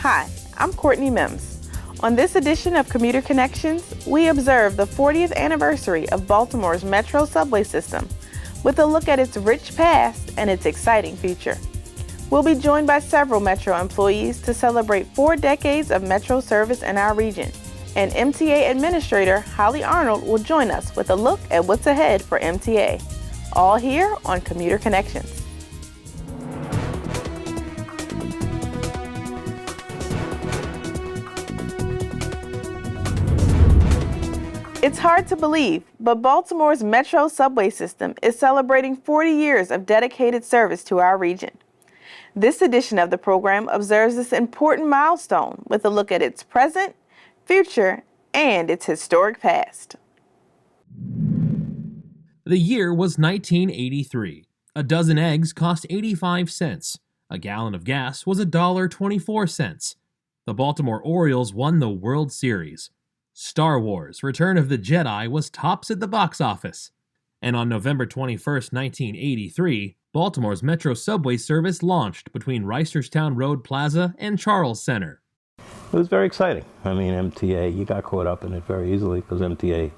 Hi, I'm Courtney Mims. On this edition of Commuter Connections, we observe the 40th anniversary of Baltimore's Metro subway system with a look at its rich past and its exciting future. We'll be joined by several Metro employees to celebrate 4 decades of Metro service in our region. And MTA Administrator Holly Arnold will join us with a look at what's ahead for MTA. All here on Commuter Connections. It's hard to believe, but Baltimore's Metro subway system is celebrating 40 years of dedicated service to our region. This edition of the program observes this important milestone with a look at its present, future, and its historic past. The year was 1983. A dozen eggs cost 85 cents. A gallon of gas was $1.24. The Baltimore Orioles won the World Series. Star Wars: Return of the Jedi was tops at the box office. And on November 21st, 1983, Baltimore's Metro subway service launched between Reisterstown Road Plaza and Charles Center. It was very exciting. I mean, MTA, you got caught up in it very easily because MTA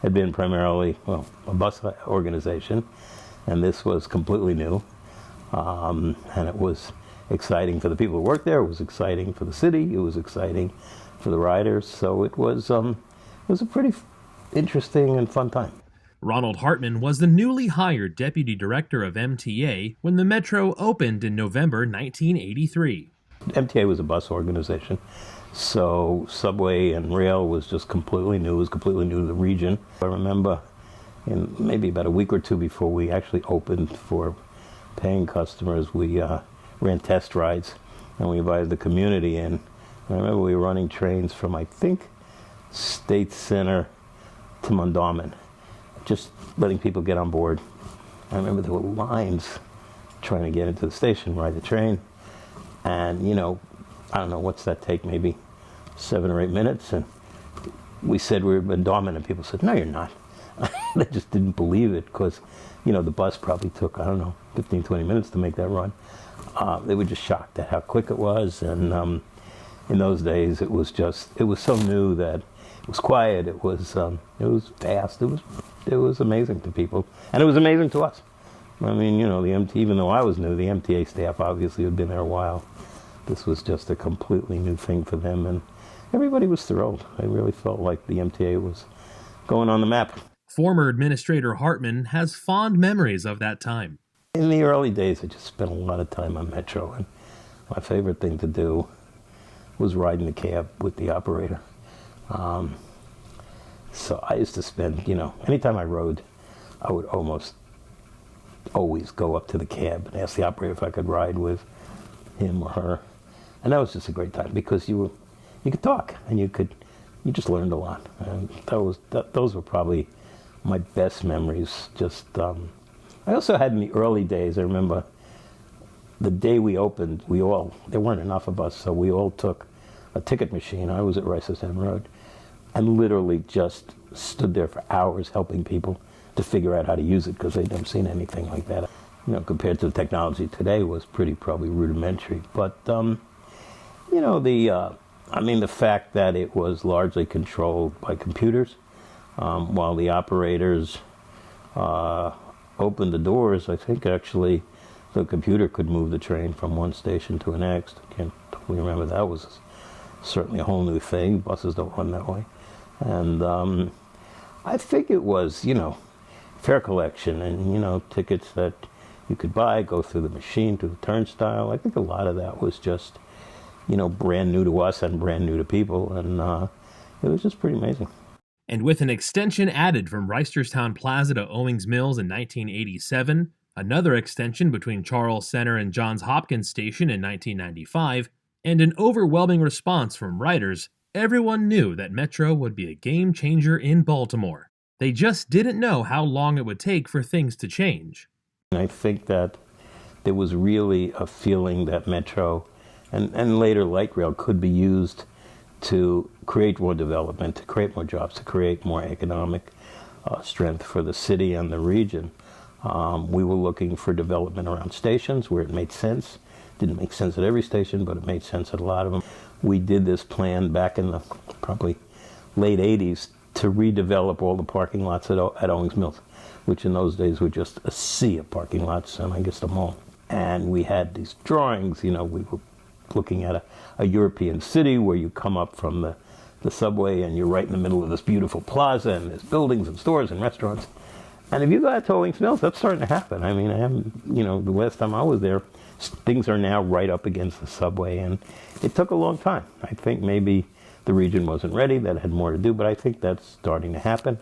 had been primarily, a bus organization, and this was completely new. And it was exciting for the people who worked there. It was exciting for the city. It was exciting for the riders. So it was a pretty interesting and fun time. Ronald Hartman was the newly hired deputy director of MTA when the Metro opened in November 1983. MTA was a bus organization, so subway and rail was just completely new. It was completely new to the region. I remember maybe about a week or two before we actually opened for paying customers, we ran test rides and we invited the community in. I remember we were running trains from, I think, State Center to Mondawmin, just letting people get on board. I remember there were lines trying to get into the station, ride the train. And, I don't know, what's that take, maybe 7 or 8 minutes? And we said we were Mondawmin, and people said, no, you're not. They just didn't believe it because, the bus probably took, 15, 20 minutes to make that run. They were just shocked at how quick it was. And in those days, it was so new that it was quiet, it was fast, it was amazing to people. And it was amazing to us. I mean, even though I was new, the MTA staff obviously had been there a while. This was just a completely new thing for them, and everybody was thrilled. They really felt like the MTA was going on the map. Former Administrator Hartman has fond memories of that time. In the early days, I just spent a lot of time on Metro, and my favorite thing to do was ride in the cab with the operator. So I used to spend, anytime I rode, I would almost always go up to the cab and ask the operator if I could ride with him or her. And that was just a great time because you could talk and you just learned a lot. And those were probably my best memories. I also had in the early days, I remember the day we opened, there weren't enough of us, so we all took a ticket machine. I was at Reisterstown Road and literally just stood there for hours helping people to figure out how to use it because they'd never seen anything like that. Compared to the technology today was probably rudimentary. But, the fact that it was largely controlled by computers, while the operators opened the doors, I think actually the computer could move the train from one station to the next. I can't totally remember. That was certainly a whole new thing. Buses don't run that way. And I think it was, fare collection and, tickets that you could buy, go through the machine to the turnstile. I think a lot of that was just, brand new to us and brand new to people. And it was just pretty amazing. And with an extension added from Reisterstown Plaza to Owings Mills in 1987, another extension between Charles Center and Johns Hopkins Station in 1995, and an overwhelming response from riders, everyone knew that Metro would be a game changer in Baltimore. They just didn't know how long it would take for things to change. I think that there was really a feeling that Metro and later light rail could be used to create more development, to create more jobs, to create more economic strength for the city and the region. We were looking for development around stations where it made sense Didn't make sense at every station, but it made sense at a lot of them. We did this plan back in the probably late 80s to redevelop all the parking lots at Owings Mills, which in those days were just a sea of parking lots, and I guess the mall. And we had these drawings, we were looking at a European city where you come up from the subway and you're right in the middle of this beautiful plaza and there's buildings and stores and restaurants. And if you go out to Owings Mills, that's starting to happen. I mean, I haven't, the last time I was there, things are now right up against the subway, and it took a long time. I think maybe the region wasn't ready, that had more to do, but I think that's starting to happen.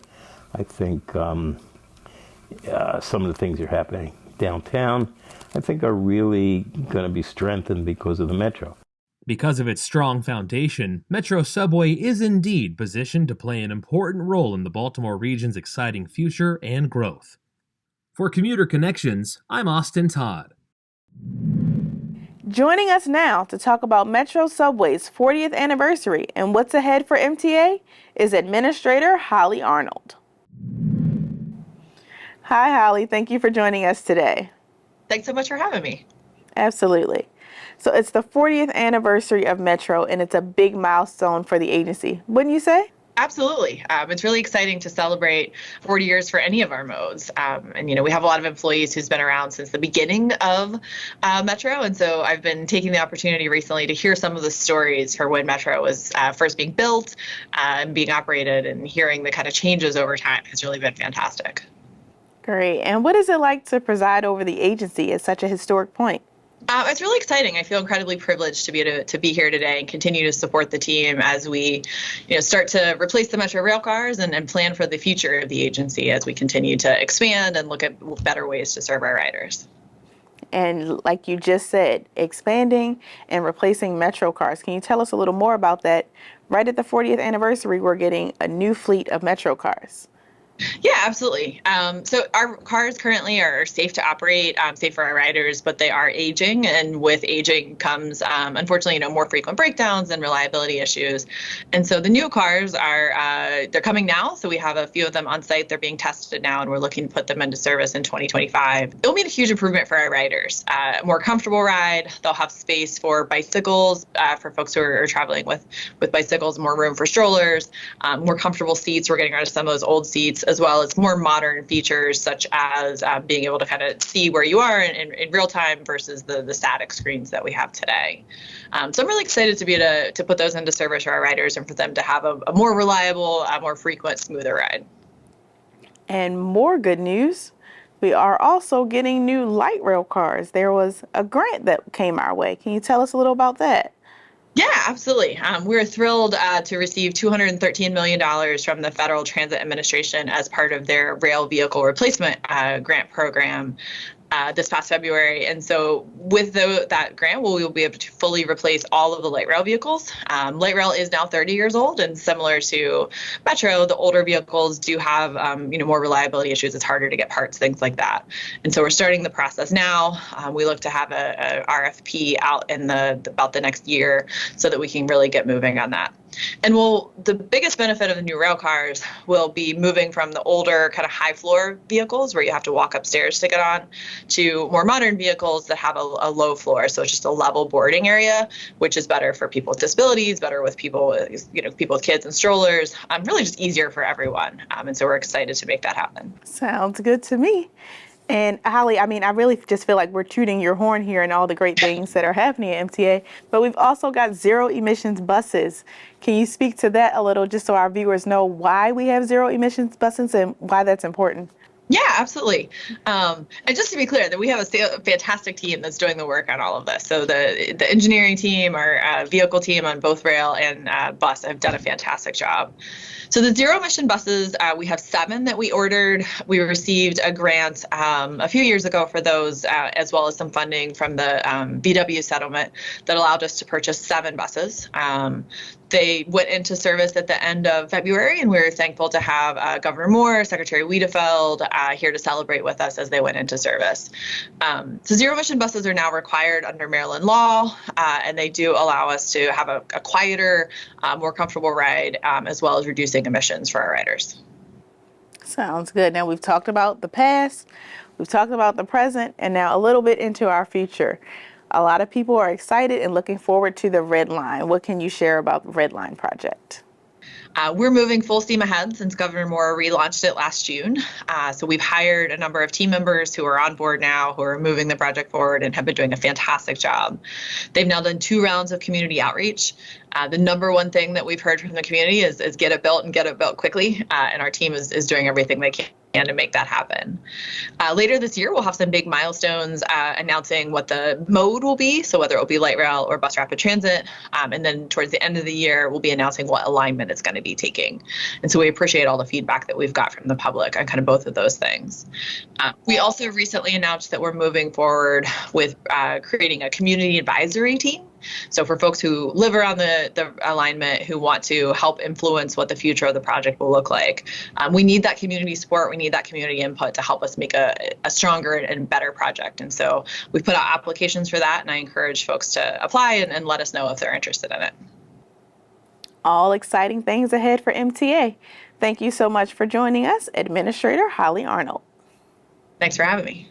I think some of the things that are happening downtown, I think are really going to be strengthened because of the Metro. Because of its strong foundation, Metro Subway is indeed positioned to play an important role in the Baltimore region's exciting future and growth. For Commuter Connections, I'm Austin Todd. Joining us now to talk about Metro Subway's 40th anniversary and what's ahead for MTA is Administrator Holly Arnold. Hi, Holly. Thank you for joining us today. Thanks so much for having me. Absolutely. So it's the 40th anniversary of Metro, and it's a big milestone for the agency, wouldn't you say? Absolutely. It's really exciting to celebrate 40 years for any of our modes. And we have a lot of employees who's been around since the beginning of Metro. And so I've been taking the opportunity recently to hear some of the stories for when Metro was first being built and being operated, and hearing the kind of changes over time has really been fantastic. Great. And what is it like to preside over the agency at such a historic point? It's really exciting. I feel incredibly privileged to be here today and continue to support the team as we, start to replace the Metro rail cars and plan for the future of the agency as we continue to expand and look at better ways to serve our riders. And like you just said, expanding and replacing Metro cars. Can you tell us a little more about that? Right at the 40th anniversary, we're getting a new fleet of Metro cars. Yeah, absolutely. So our cars currently are safe to operate, safe for our riders, but they are aging, and with aging comes, unfortunately, more frequent breakdowns and reliability issues. And so the new cars they're coming now. So we have a few of them on site. They're being tested now, and we're looking to put them into service in 2025. It'll be a huge improvement for our riders. A more comfortable ride. They'll have space for bicycles, for folks who are traveling with bicycles, more room for strollers, more comfortable seats. We're getting rid of some of those old seats, as well as more modern features such as being able to kind of see where you are in real time versus the static screens that we have today. So I'm really excited to be able to put those into service for our riders and for them to have a more reliable, more frequent, smoother ride. And more good news, we are also getting new light rail cars. There was a grant that came our way. Can you tell us a little about that? Yeah, absolutely. We're thrilled to receive $213 million from the Federal Transit Administration as part of their rail vehicle replacement grant program this past February. And so with that grant, we will be able to fully replace all of the light rail vehicles. Light rail is now 30 years old, and similar to Metro, the older vehicles do have more reliability issues. It's harder to get parts, things like that. And so we're starting the process now. We look to have a RFP out in about the next year so that we can really get moving on that. And the biggest benefit of the new rail cars will be moving from the older kind of high floor vehicles where you have to walk upstairs to get on to more modern vehicles that have a low floor. So it's just a level boarding area, which is better for people with disabilities, better with people with kids and strollers, really just easier for everyone. And so we're excited to make that happen. Sounds good to me. And Holly, I really just feel like we're tooting your horn here and all the great things that are happening at MTA, but we've also got zero emissions buses. Can you speak to that a little, just so our viewers know why we have zero emissions buses and why that's important? Yeah, absolutely. And just to be clear, that we have a fantastic team that's doing the work on all of this. So the engineering team, our vehicle team on both rail and bus have done a fantastic job. So the zero emission buses, we have 7 that we ordered. We received a grant a few years ago for those, as well as some funding from the VW settlement that allowed us to purchase 7 buses. They went into service at the end of February, and we were thankful to have Governor Moore, Secretary Wiedefeld here to celebrate with us as they went into service. So zero-emission buses are now required under Maryland law, and they do allow us to have a quieter, more comfortable ride, as well as reducing emissions for our riders. Sounds good. Now we've talked about the past, we've talked about the present, and now a little bit into our future. A lot of people are excited and looking forward to the Red Line. What can you share about the Red Line project? We're moving full steam ahead since Governor Moore relaunched it last June. So we've hired a number of team members who are on board now, who are moving the project forward and have been doing a fantastic job. They've now done 2 rounds of community outreach. The number one thing that we've heard from the community is get it built and get it built quickly. And our team is doing everything they can to make that happen. Later this year, we'll have some big milestones announcing what the mode will be, so whether it will be light rail or bus rapid transit. And then towards the end of the year, we'll be announcing what alignment it's going to be taking. And so we appreciate all the feedback that we've got from the public on kind of both of those things. We also recently announced that we're moving forward with creating a community advisory team. So for folks who live around the alignment, who want to help influence what the future of the project will look like, we need that community support. We need that community input to help us make a stronger and better project. And so we've put out applications for that, and I encourage folks to apply and let us know if they're interested in it. All exciting things ahead for MTA. Thank you so much for joining us, Administrator Holly Arnold. Thanks for having me.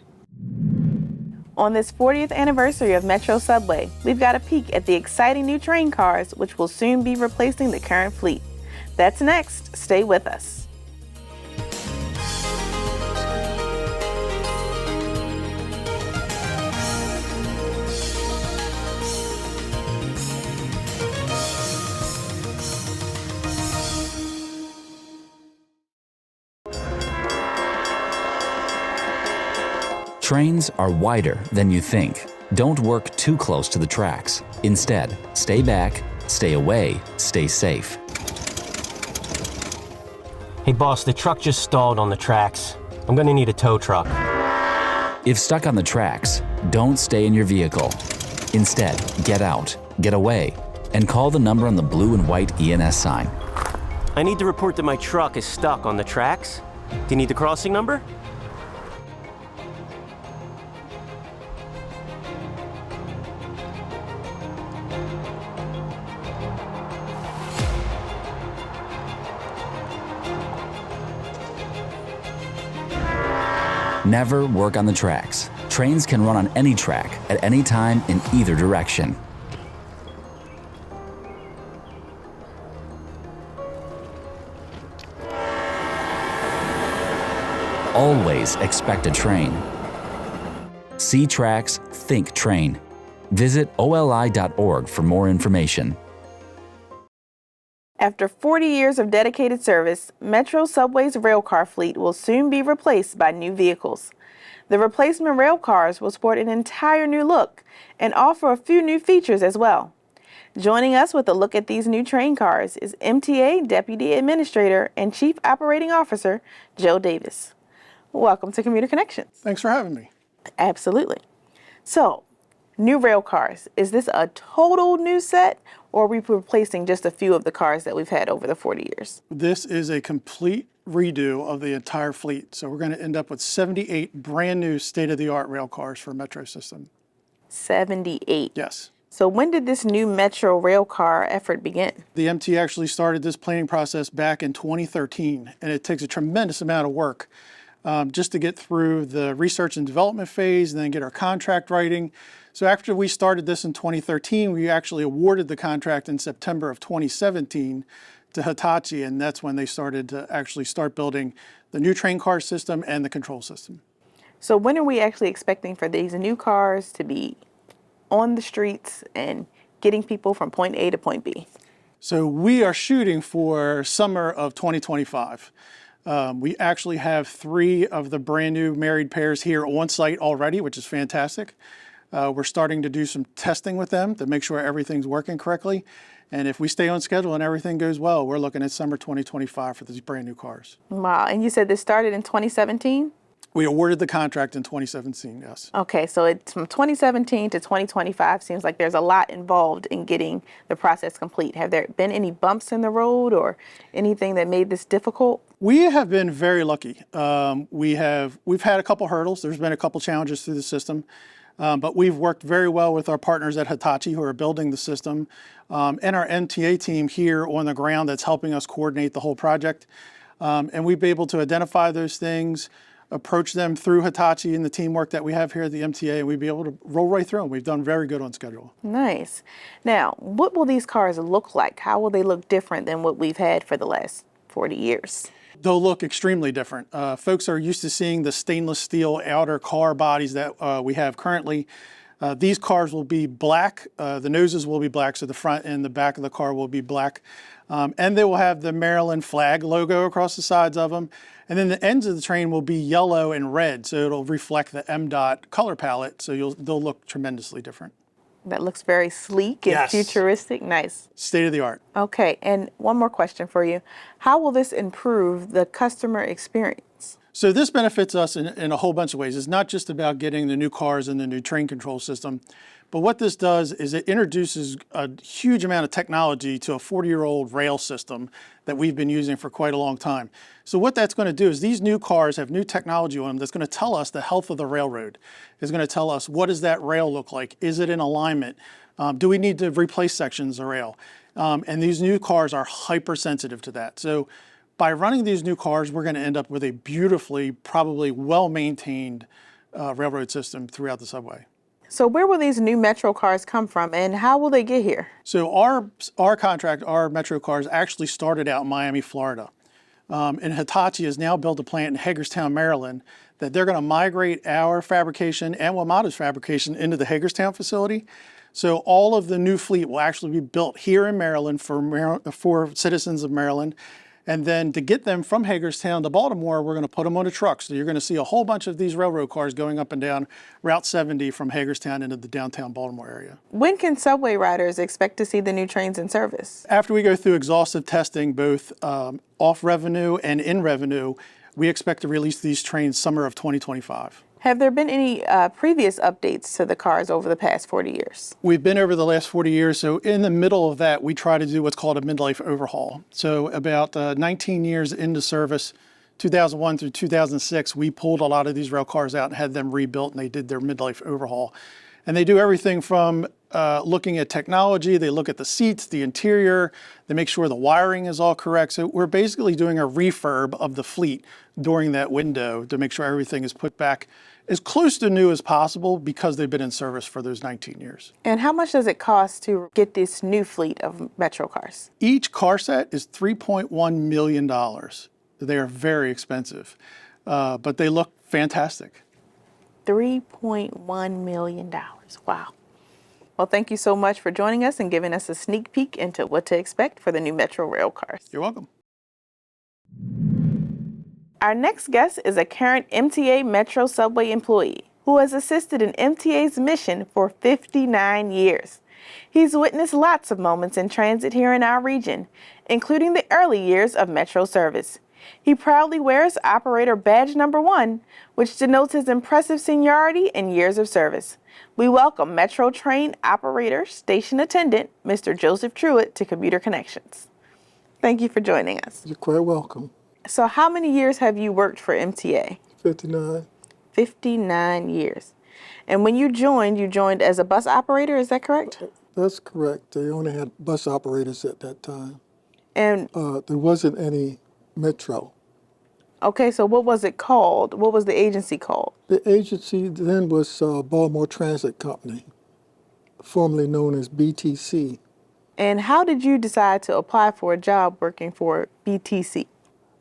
On this 40th anniversary of Metro Subway, we've got a peek at the exciting new train cars, which will soon be replacing the current fleet. That's next. Stay with us. Trains are wider than you think. Don't work too close to the tracks. Instead, stay back, stay away, stay safe. Hey boss, the truck just stalled on the tracks. I'm gonna need a tow truck. If stuck on the tracks, don't stay in your vehicle. Instead, get out, get away, and call the number on the blue and white ENS sign. I need to report that my truck is stuck on the tracks. Do you need the crossing number? Never work on the tracks. Trains can run on any track at any time in either direction. Always expect a train. See tracks, think train. Visit oli.org for more information. After 40 years of dedicated service, Metro Subway's railcar fleet will soon be replaced by new vehicles. The replacement railcars will sport an entire new look and offer a few new features as well. Joining us with a look at these new train cars is MTA Deputy Administrator and Chief Operating Officer Joe Davis. Welcome to Commuter Connections. Thanks for having me. Absolutely. So, new rail cars, is this a total new set, or are we replacing just a few of the cars that we've had over the 40 years? This is a complete redo of the entire fleet. So we're going to end up with 78 brand new state-of-the-art rail cars for Metro system. 78? Yes. So when did this new Metro rail car effort begin? The MTA actually started this planning process back in 2013, and it takes a tremendous amount of work just to get through the research and development phase and then get our contract writing. So after we started this in 2013, we actually awarded the contract in September of 2017 to Hitachi, and that's when they started to actually start building the new train car system and the control system. So when are we actually expecting for these new cars to be on the streets and getting people from point A to point B? So we are shooting for summer of 2025. We actually have 3 of the brand new married pairs here on site already, which is fantastic. We're starting to do some testing with them to make sure everything's working correctly. And if we stay on schedule and everything goes well, we're looking at summer 2025 for these brand new cars. Wow, and you said this started in 2017? We awarded the contract in 2017, yes. Okay, so it's from 2017 to 2025. Seems like there's a lot involved in getting the process complete. Have there been any bumps in the road or anything that made this difficult? We have been very lucky. We've had a couple hurdles. There's been a couple challenges through the system. But we've worked very well with our partners at Hitachi who are building the system and our MTA team here on the ground that's helping us coordinate the whole project. And we've been able to identify those things, approach them through Hitachi and the teamwork that we have here at the MTA, and we'd be able to roll right through them. We've done very good on schedule. Nice. Now, what will these cars look like? How will they look different than what we've had for the last 40 years? They'll look extremely different. Folks are used to seeing the stainless steel outer car bodies that we have currently. These cars will be black. The noses will be black, so the front and the back of the car will be black. And they will have the Maryland flag logo across the sides of them. And then the ends of the train will be yellow and red, so it'll reflect the MDOT color palette, so they'll look tremendously different. That looks very sleek and futuristic. Nice. State of the art. Okay, and one more question for you. How will this improve the customer experience? So this benefits us in a whole bunch of ways. It's not just about getting the new cars and the new train control system, but what this does is it introduces a huge amount of technology to a 40-year-old rail system that we've been using for quite a long time. So what that's going to do is these new cars have new technology on them that's going to tell us the health of the railroad. It's going to tell us, what does that rail look like? Is it in alignment? Do we need to replace sections of rail? And these new cars are hypersensitive to that. So by running these new cars, we're going to end up with a beautifully, probably well-maintained railroad system throughout the subway. So where will these new Metro cars come from, and how will they get here? So our contract, our Metro cars actually started out in Miami, Florida. And Hitachi has now built a plant in Hagerstown, Maryland, that they're going to migrate our fabrication and WMATA's fabrication into the Hagerstown facility. So all of the new fleet will actually be built here in Maryland for citizens of Maryland. And then to get them from Hagerstown to Baltimore, we're going to put them on a truck. So you're going to see a whole bunch of these railroad cars going up and down Route 70 from Hagerstown into the downtown Baltimore area. When can subway riders expect to see the new trains in service? After we go through exhaustive testing, both off revenue and in revenue, we expect to release these trains summer of 2025. Have there been any previous updates to the cars over the past 40 years? We've been over the last 40 years, so in the middle of that, we try to do what's called a midlife overhaul. So about 19 years into service, 2001 through 2006, we pulled a lot of these rail cars out and had them rebuilt, and they did their midlife overhaul. And they do everything from looking at technology, they look at the seats, the interior, they make sure the wiring is all correct. So we're basically doing a refurb of the fleet during that window to make sure everything is put back as close to new as possible because they've been in service for those 19 years. And how much does it cost to get this new fleet of Metro cars? Each car set is $3.1 million. They are very expensive, but they look fantastic. $3.1 million. Wow. Well, thank you so much for joining us and giving us a sneak peek into what to expect for the new Metro rail cars. You're welcome. Our next guest is a current MTA Metro subway employee who has assisted in MTA's mission for 59 years. He's witnessed lots of moments in transit here in our region, including the early years of Metro service. He proudly wears operator badge number 1, which denotes his impressive seniority and years of service. We welcome Metro train operator station attendant, Mr. Joseph Truitt, to Commuter Connections. Thank you for joining us. You're quite welcome. So how many years have you worked for MTA? 59. 59 years. And when you joined as a bus operator, is that correct? That's correct. They only had bus operators at that time. And there wasn't any Metro. okay, so what was it called? What was the agency called? The agency then was Baltimore Transit Company, formerly known as BTC. And how did you decide to apply for a job working for BTC?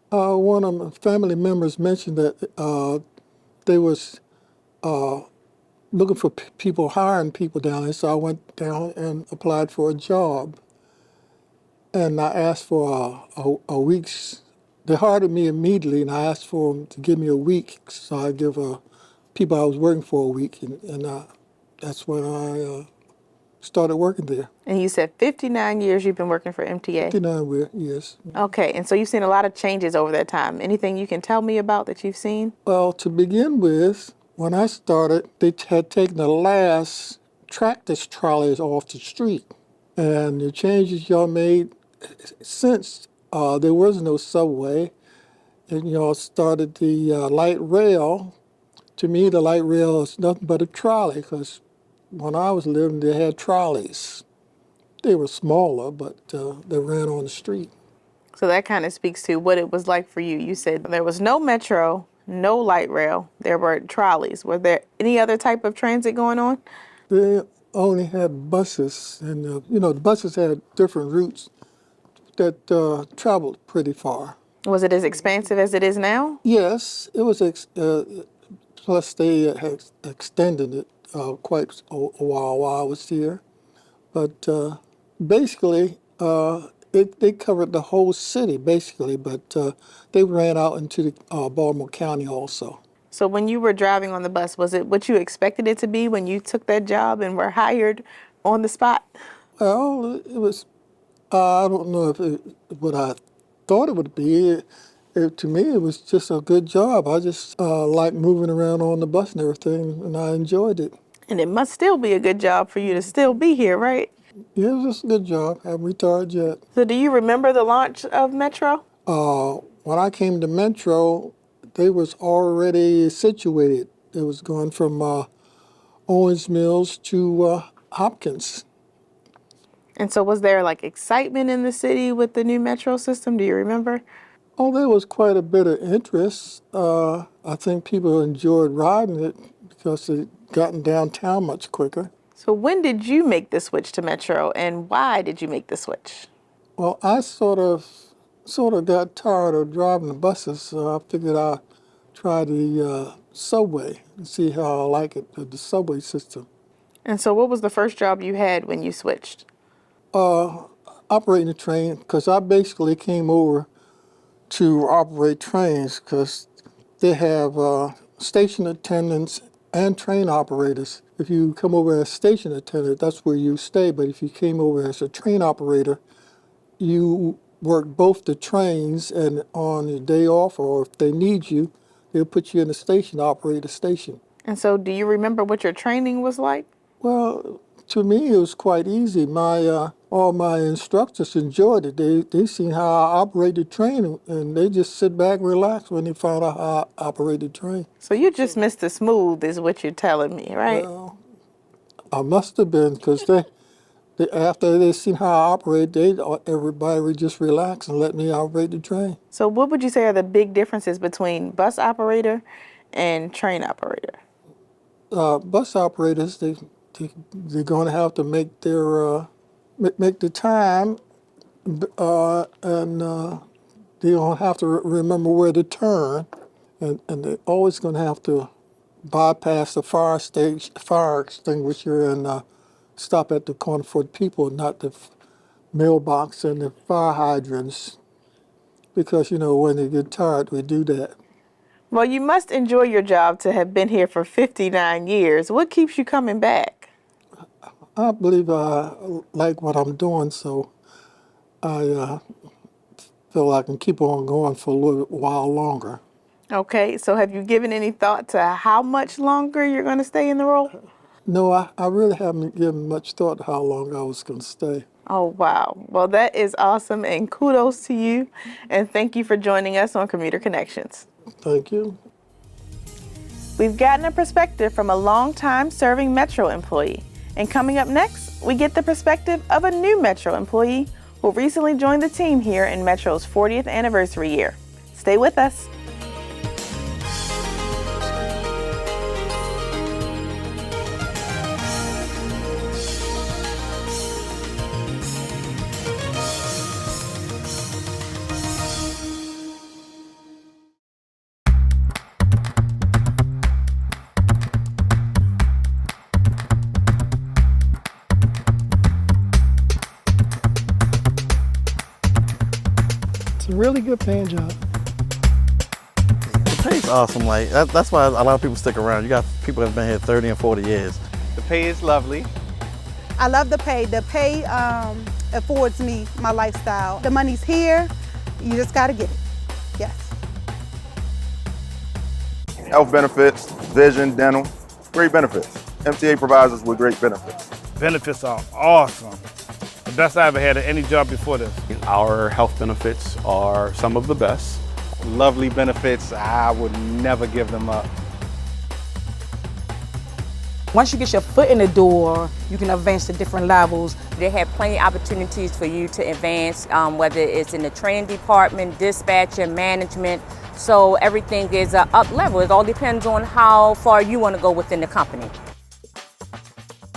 One of my family members mentioned that they was looking for people, hiring people down there, so I went down and applied for a job. And I asked for a week's, they hired me immediately, and I asked for them to give me a week, so I give people I was working for a week, and that's when I started working there. And you said 59 years you've been working for MTA? 59 years. Okay, and so you've seen a lot of changes over that time. Anything you can tell me about that you've seen? Well, to begin with, when I started, they had taken the last tractor trolleys off the street. And the changes y'all made since there was no subway, and y'all started the light rail. To me, the light rail is nothing but a trolley, because when I was living, they had trolleys. They were smaller, but they ran on the street. So that kind of speaks to what it was like for you. You said there was no Metro, no light rail. There were trolleys. Were there any other type of transit going on? They only had buses, and the buses had different routes that traveled pretty far. Was it as expansive as it is now? Yes, it was. Plus, they had extended it quite a while I was here. But basically, they covered the whole city, basically, but they ran out into the Baltimore County also. So when you were driving on the bus, was it what you expected it to be when you took that job and were hired on the spot? Well, it was, I don't know if what I thought it would be. To me, it was just a good job. I just liked moving around on the bus and everything, and I enjoyed it. And it must still be a good job for you to still be here, right? Yeah, it was just a good job. I haven't retired yet. So do you remember the launch of Metro? When I came to Metro, they was already situated. It was going from Owens Mills to Hopkins. And so was there like excitement in the city with the new Metro system? Do you remember? Oh, there was quite a bit of interest. I think people enjoyed riding it because it gotten downtown much quicker. So when did you make the switch to Metro, and why did you make the switch? Well, I sort of got tired of driving the buses, so I figured I'd try the subway and see how I like it, the subway system. And so what was the first job you had when you switched? Operating a train, because I basically came over to operate trains because they have station attendants and train operators. If you come over as station attendant, that's where you stay, but if you came over as a train operator, you work both the trains, and on your day off, or if they need you, they'll put you in the station to operate the station. And so do you remember what your training was like? Well, to me, it was quite easy. All my instructors enjoyed it. They seen how I operated the train, and they just sit back and relax when they found out how I operated the train. So you just Mr. Smooth is what you're telling me, right? Well, I must have been, because after they seen how I operate, everybody would just relax and let me operate the train. So what would you say are the big differences between bus operator and train operator? Bus operators, they're going to have to make the time, and they're going to have to remember where to turn, and they're always going to have to bypass the fire extinguisher, and stop at the corner for the people, not the mailbox and the fire hydrants, because when they get tired, we do that. Well, you must enjoy your job to have been here for 59 years. What keeps you coming back? I believe I like what I'm doing, so I feel I can keep on going for a little while longer. Okay, so have you given any thought to how much longer you're going to stay in the role? No, I really haven't given much thought to how long I was going to stay. Oh, wow. Well, that is awesome, and kudos to you, and thank you for joining us on Commuter Connections. Thank you. We've gotten a perspective from a long-time serving Metro employee, and coming up next, we get the perspective of a new Metro employee who recently joined the team here in Metro's 40th anniversary year. Stay with us. It's a really good paying job. The pay's awesome. That's why a lot of people stick around. You got people that have been here 30 and 40 years. The pay is lovely. I love the pay. The pay affords me my lifestyle. The money's here. You just got to get it. Yes. Health benefits, vision, dental, great benefits. MTA provides us with great benefits. Benefits are awesome. The best I ever had at any job before this. Our health benefits are some of the best. Lovely benefits. I would never give them up. Once you get your foot in the door, you can advance to different levels. They have plenty of opportunities for you to advance, whether it's in the training department, dispatching, management, So everything is up level. It all depends on how far you want to go within the company.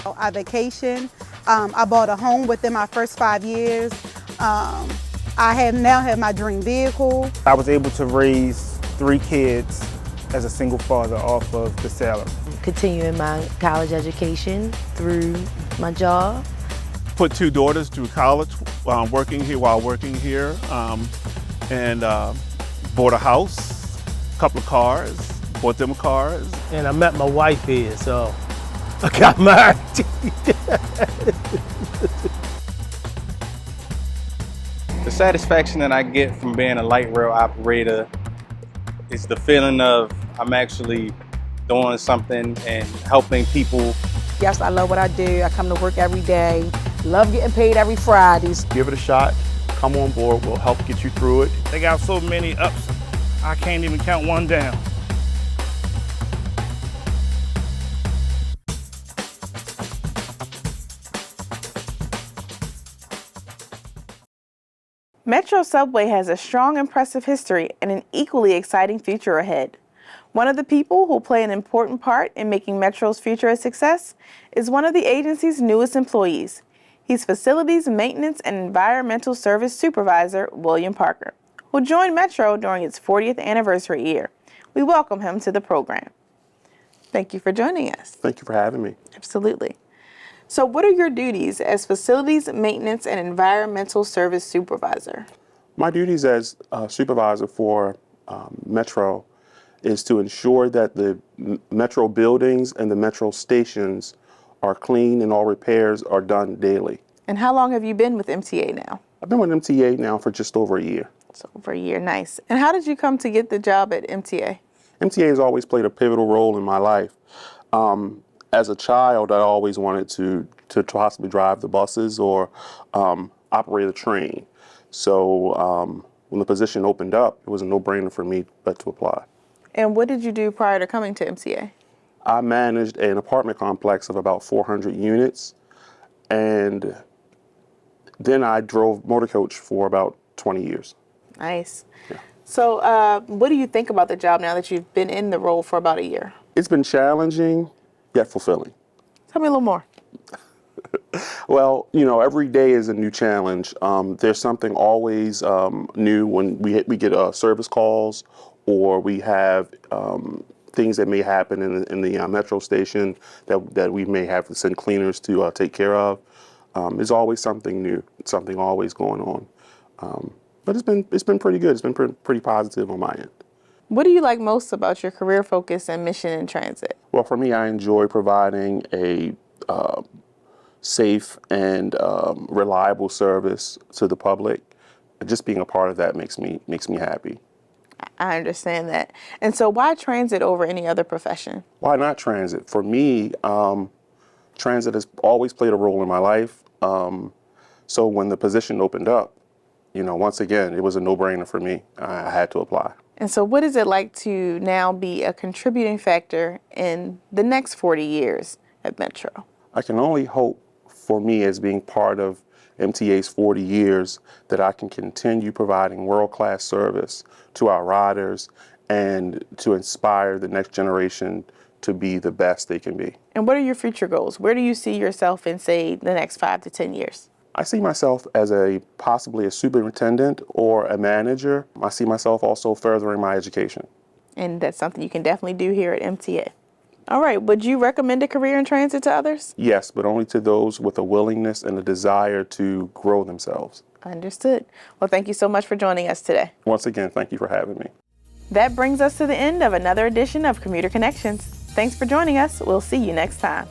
I vacation. I bought a home within my first 5 years. I now have my dream vehicle. I was able to raise 3 kids as a single father off of the salary. Continuing my college education through my job. Put 2 daughters through college while working here, and bought a house, a couple of cars, bought them cars. And I met my wife here, so I got married. The satisfaction that I get from being a light rail operator is the feeling of I'm actually doing something and helping people. Yes, I love what I do. I come to work every day. Love getting paid every Fridays. Give it a shot, come on board, we'll help get you through it. They got so many ups, I can't even count one down. Metro Subway has a strong, impressive history and an equally exciting future ahead. One of the people who play an important part in making Metro's future a success is one of the agency's newest employees. He's Facilities Maintenance and Environmental Service Supervisor William Parker, who joined Metro during its 40th anniversary year. We welcome him to the program. Thank you for joining us. Thank you for having me. Absolutely. So what are your duties as Facilities Maintenance and Environmental Service Supervisor? My duties as supervisor for Metro is to ensure that the Metro buildings and the Metro stations are clean and all repairs are done daily. And how long have you been with MTA now? I've been with MTA now for just over a year. So over a year, nice. And how did you come to get the job at MTA? MTA has always played a pivotal role in my life. As a child, I always wanted to possibly drive the buses or operate a train. So when the position opened up, it was a no-brainer for me but to apply. And what did you do prior to coming to MTA? I managed an apartment complex of about 400 units, and then I drove motor coach for about 20 years. Nice. Yeah. So what do you think about the job now that you've been in the role for about a year? It's been challenging, yet fulfilling. Tell me a little more. Well, you know, every day is a new challenge. There's something always new when we get service calls, or we have things that may happen in the Metro station that we may have to send cleaners to take care of. There's always something new, something always going on. But it's been pretty good. It's been pretty positive on my end. What do you like most about your career focus and mission in transit? Well, for me, I enjoy providing a safe and reliable service to the public. Just being a part of that makes me happy. I understand that. And so why transit over any other profession? Why not transit? For me, transit has always played a role in my life. So when the position opened up, you know, once again, it was a no-brainer for me. I had to apply. And so what is it like to now be a contributing factor in the next 40 years at Metro? I can only hope for me as being part of MTA's 40 years that I can continue providing world-class service to our riders and to inspire the next generation to be the best they can be. And what are your future goals? Where do you see yourself in, say, the next 5 to 10 years? I see myself as possibly a superintendent or a manager. I see myself also furthering my education. And that's something you can definitely do here at MTA. All right, would you recommend a career in transit to others? Yes, but only to those with a willingness and a desire to grow themselves. Understood. Well, thank you so much for joining us today. Once again, thank you for having me. That brings us to the end of another edition of Commuter Connections. Thanks for joining us. We'll see you next time.